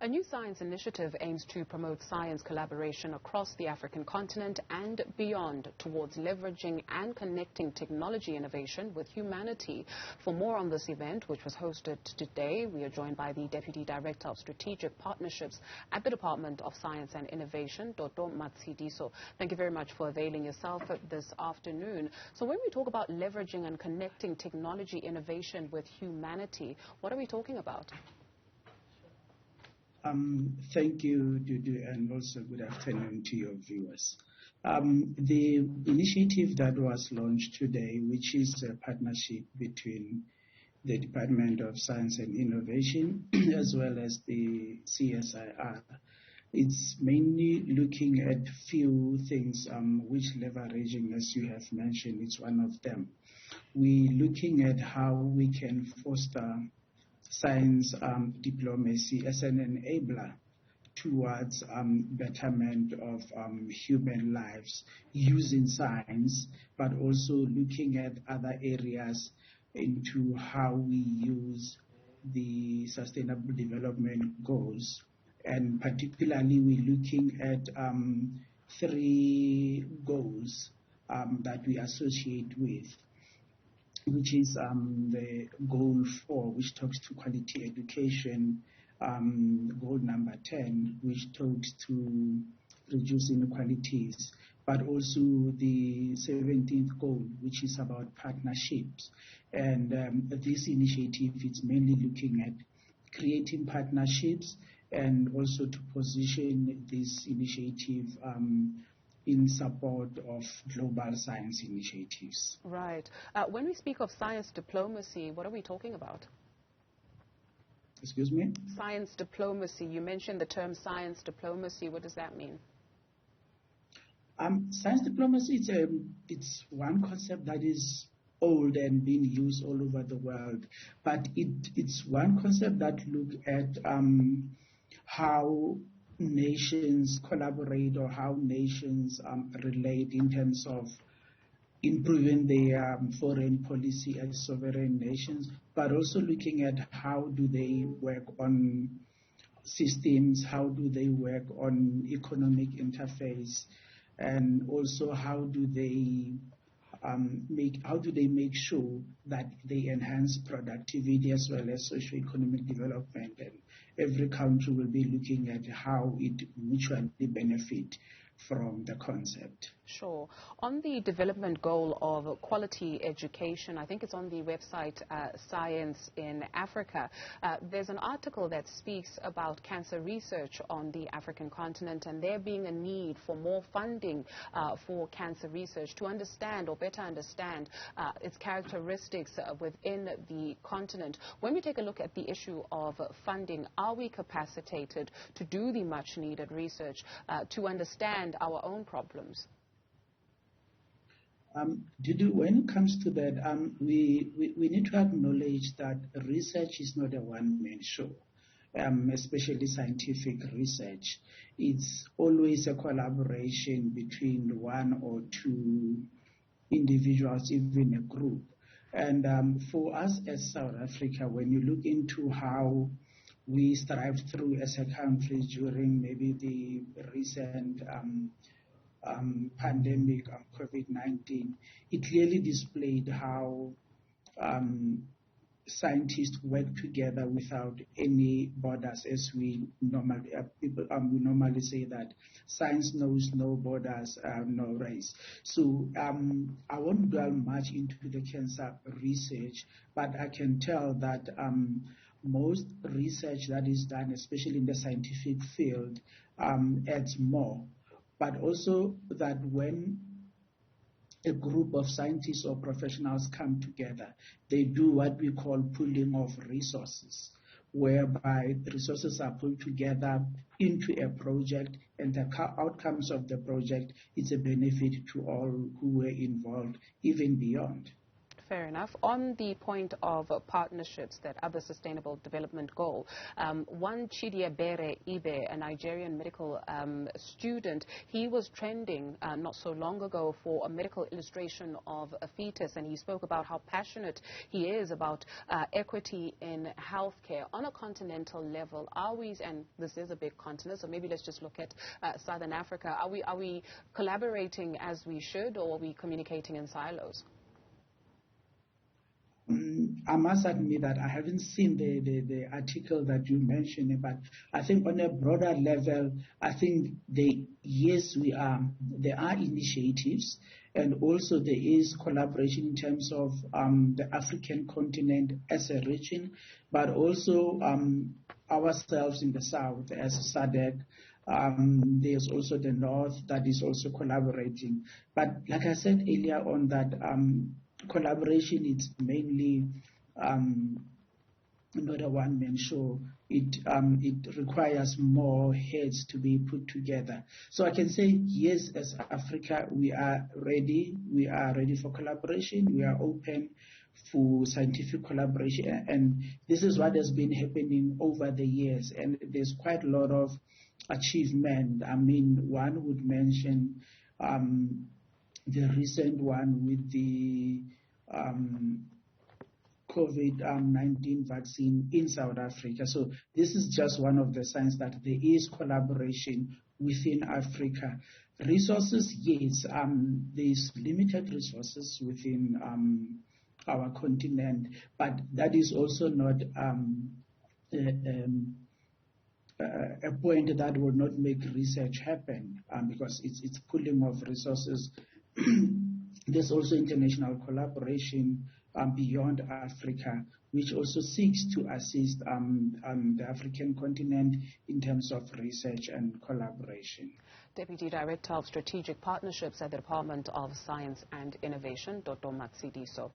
A new science initiative aims to promote science collaboration across the African continent and beyond towards leveraging and connecting technology innovation with humanity. For more on this event, which was hosted today, we are joined by the Deputy Director of Strategic Partnerships at the Department of Science and Innovation, Dr. Matsidiso. Thank you very much for availing yourself this afternoon. So when we talk about leveraging and connecting technology innovation with humanity, what are we talking about? Thank you, Dudu, and also good afternoon to your viewers. The initiative that was launched today, which is a partnership between the Department of Science and Innovation as well as the CSIR, it's mainly looking at few things which leveraging, as you have mentioned, is one of them. We're looking at how we can foster science diplomacy as an enabler towards betterment of human lives using science, but also looking at other areas into how we use the Sustainable Development Goals. And particularly, we're looking at 3 goals that we associate with, which is the goal 4, which talks to quality education, goal number 10, which talks to reduce inequalities, but also the 17th goal, which is about partnerships. And this initiative is mainly looking at creating partnerships and also to position this initiative in support of global science initiatives. Right. When we speak of science diplomacy, what are we talking about? Excuse me? Science diplomacy. You mentioned the term science diplomacy. What does that mean? Science diplomacy, it's one concept that is old and being used all over the world, but it's one concept that look at how nations collaborate or how nations relate in terms of improving their foreign policy as sovereign nations, but also looking at how do they work on systems, how do they work on economic interface, and also how do they make sure that they enhance productivity as well as socio-economic development. And every country will be looking at how it mutually benefit from the concept. Sure. On the development goal of quality education, I think it's on the website Science in Africa, there's an article that speaks about cancer research on the African continent and there being a need for more funding for cancer research to understand or better understand its characteristics within the continent. When we take a look at the issue of funding, are we capacitated to do the much needed research to understand our own problems? Dudu, when it comes to that, we need to acknowledge that research is not a one-man show, especially scientific research. It's always a collaboration between 1 or 2 individuals, even a group. And for us as South Africa, when you look into how we strived through as a country during maybe the recent pandemic of COVID-19, it clearly displayed how scientists work together without any borders, as we normally say that science knows no borders, no race. So I won't dwell much into the cancer research, but I can tell that most research that is done, especially in the scientific field, adds more. But also that when a group of scientists or professionals come together, they do what we call pooling of resources, whereby the resources are pulled together into a project and the outcomes of the project is a benefit to all who were involved, even beyond. fair enough. On the point of partnerships, that other sustainable development goal, one Chidiebere Ibe, a Nigerian medical student, he was trending not so long ago for a medical illustration of a fetus, and he spoke about how passionate he is about equity in healthcare. On a continental level, are we, and this is a big continent, so maybe let's just look at Southern Africa, are we collaborating as we should, or are we communicating in silos? I must admit that I haven't seen the article that you mentioned, but I think on a broader level, I think yes, there are initiatives, and also there is collaboration in terms of the African continent as a region, but also ourselves in the South as SADC. There's also the North that is also collaborating. But like I said earlier on, that collaboration is mainly not a one-man show. It requires more heads to be put together. So I can say yes, as Africa, we are ready. We are ready for collaboration. We are open for scientific collaboration, and this is what has been happening over the years. And there's quite a lot of achievement. I mean, one would mention the recent one with the COVID-19 vaccine in South Africa. So this is just one of the signs that there is collaboration within Africa. Resources, yes, there's limited resources within our continent, but that is also not a point that will not make research happen, because it's pulling of resources. There's also international collaboration beyond Africa, which also seeks to assist the African continent in terms of research and collaboration. Deputy Director of Strategic Partnerships at the Department of Science and Innovation, Dr. Matsidiso.